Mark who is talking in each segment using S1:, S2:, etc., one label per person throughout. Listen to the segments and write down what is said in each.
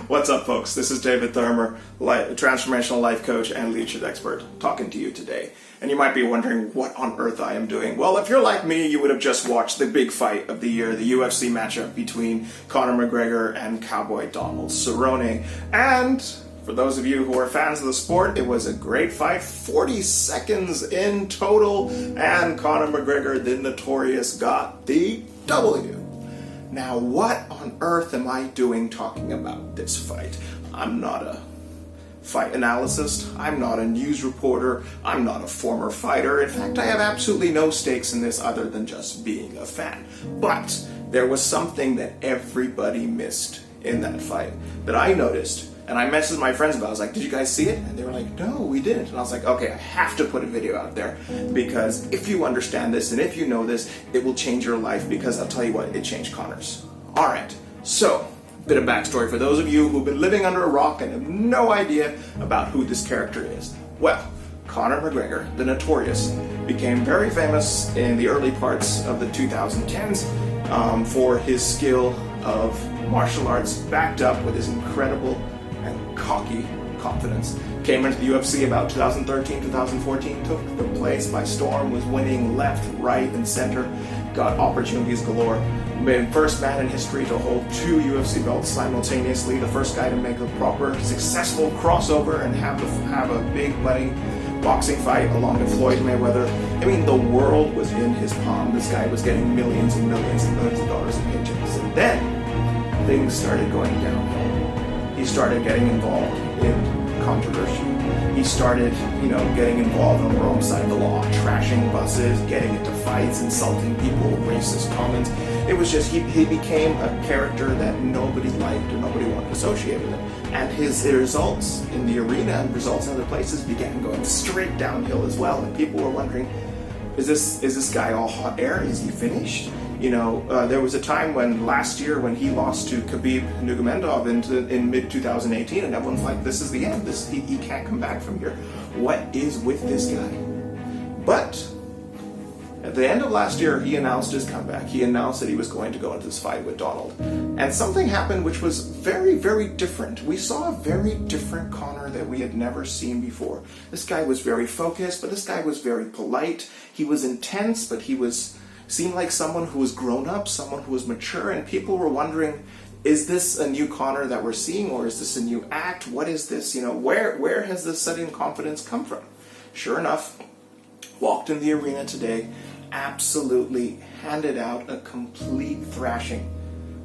S1: What's up, folks? This is David Thurmer, transformational life coach and leadership expert, talking to you today. And you might be wondering what on earth I am doing. Well, if you're like me, you would have just watched the big fight of the year, the UFC matchup between Conor McGregor and Cowboy Donald Cerrone. And for those of you who are fans of the sport, it was a great fight, 40 seconds in total, and Conor McGregor, the notorious, got the W. Now, what on earth am I doing talking about this fight? I'm not a fight analyst, I'm not a news reporter, I'm not a former fighter. In fact, I have absolutely no stakes in this other than just being a fan. But there was something that everybody missed in that fight that I noticed. And I messaged my friends about it. I was like, did you guys see it? And they were like, no, we didn't. And I was like, okay, I have to put a video out there, because if you understand this and if you know this, it will change your life, because I'll tell you what, it changed Conor's. All right, so bit of backstory for those of you who've been living under a rock and have no idea about who this character is. Well, Conor McGregor, the notorious, became very famous in the early parts of the 2010s for his skill of martial arts, backed up with his incredible and cocky confidence. Came into the UFC about 2013, 2014, took the place by storm, was winning left, right, and center, got opportunities galore. Been first man in history to hold 2 UFC belts simultaneously, the first guy to make a proper, successful crossover and have a big money boxing fight along with Floyd Mayweather. I mean, the world was in his palm. This guy was getting millions and millions and millions of dollars in paychecks. And then things started going downhill. He started getting involved in controversy. He started, getting involved on the wrong side of the law, trashing buses, getting into fights, insulting people, racist comments. It was just, he became a character that nobody liked or nobody wanted to associate with him. And his results in the arena and results in other places began going straight downhill as well. And people were wondering, is this guy all hot air? Is he finished? There was a time last year when he lost to Khabib Nurmagomedov in mid-2018, and everyone's like, this is the end. He can't come back from here. What is with this guy? But at the end of last year, he announced his comeback. He announced that he was going to go into this fight with Donald. And something happened which was very, very different. We saw a very different Conor that we had never seen before. This guy was very focused, but this guy was very polite. He was intense, but he seemed like someone who was grown up, someone who was mature, and people were wondering, is this a new Conor that we're seeing, or is this a new act? What is this? Where has this sudden confidence come from? Sure enough, walked in the arena today, absolutely handed out a complete thrashing.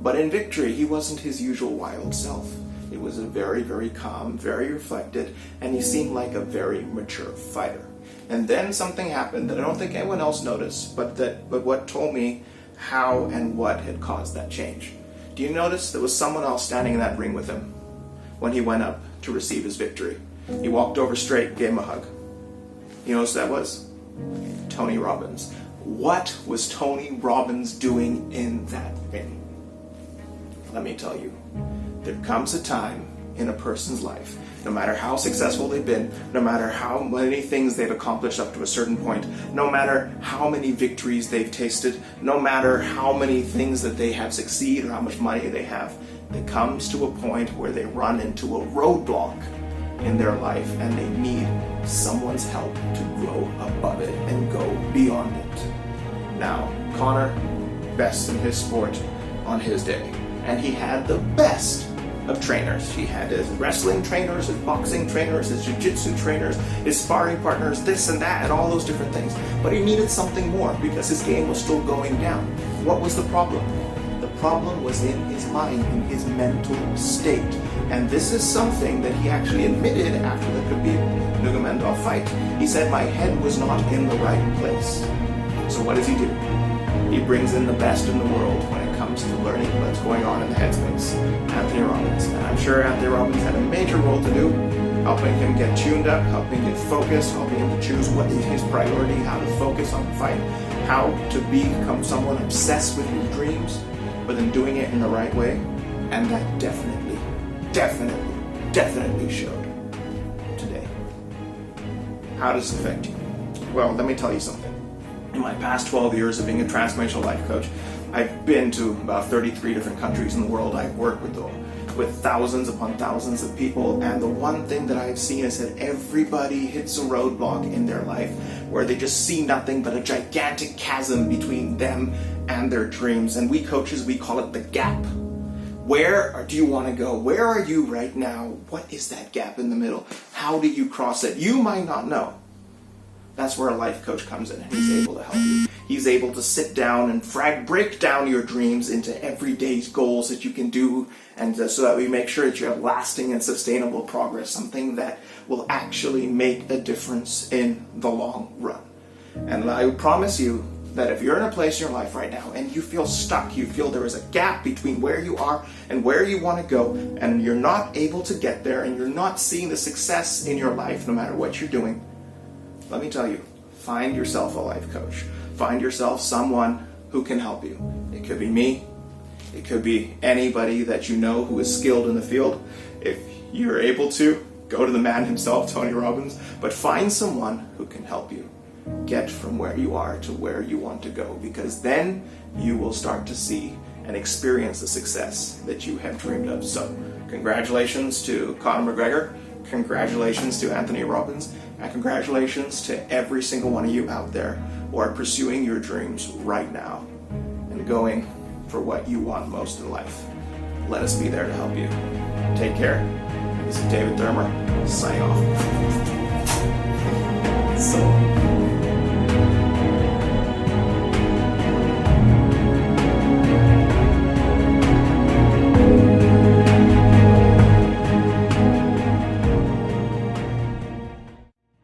S1: But in victory, he wasn't his usual wild self. It was a very, very calm, very reflected, and he seemed like a very mature fighter. And then something happened that I don't think anyone else noticed, but what told me how and what had caused that change. Do you notice there was someone else standing in that ring with him when he went up to receive his victory? He walked over straight, gave him a hug. You know who that was? Tony Robbins. What was Tony Robbins doing in that ring? Let me tell you, there comes a time in a person's life, no matter how successful they've been, no matter how many things they've accomplished up to a certain point, no matter how many victories they've tasted, no matter how many things that they have succeeded or how much money they have, it comes to a point where they run into a roadblock in their life and they need someone's help to grow above it and go beyond it. Now, Conor, best in his sport on his day, and he had the best of trainers. He had his wrestling trainers, his boxing trainers, his jiu-jitsu trainers, his sparring partners, this and that, and all those different things. But he needed something more because his game was still going down. What was the problem? The problem was in his mind, in his mental state. And this is something that he actually admitted after the Khabib Nurmagomedov fight. He said, my head was not in the right place. So what does he do? He brings in the best in the world when it comes to learning what's going on in the headspace, Anthony Robbins. And I'm sure Anthony Robbins had a major role to do, helping him get tuned up, helping him get focused, helping him to choose what is his priority, how to focus on the fight, how to become someone obsessed with his dreams, but then doing it in the right way. And that definitely showed today. How does it affect you? Well, let me tell you something. In my past 12 years of being a transformational life coach, I've been to about 33 different countries in the world. I've worked with thousands upon thousands of people, and the one thing that I've seen is that everybody hits a roadblock in their life where they just see nothing but a gigantic chasm between them and their dreams. And we coaches, we call it the gap. Where do you want to go? Where are you right now? What is that gap in the middle? How do you cross it? You might not know. That's where a life coach comes in, and he's able to help you. He's able to sit down and break down your dreams into everyday goals that you can do, and so that we make sure that you have lasting and sustainable progress, something that will actually make a difference in the long run. And I promise you that if you're in a place in your life right now and you feel stuck, you feel there is a gap between where you are and where you want to go, and you're not able to get there, and you're not seeing the success in your life no matter what you're doing, let me tell you, find yourself a life coach. Find yourself someone who can help you. It could be me. It could be anybody that you know who is skilled in the field. If you're able to, go to the man himself, Tony Robbins, but find someone who can help you get from where you are to where you want to go, because then you will start to see and experience the success that you have dreamed of. So, congratulations to Conor McGregor. Congratulations to Anthony Robbins, and congratulations to every single one of you out there who are pursuing your dreams right now and going for what you want most in life. Let us be there to help you. Take care. This is David Dermer, signing off. So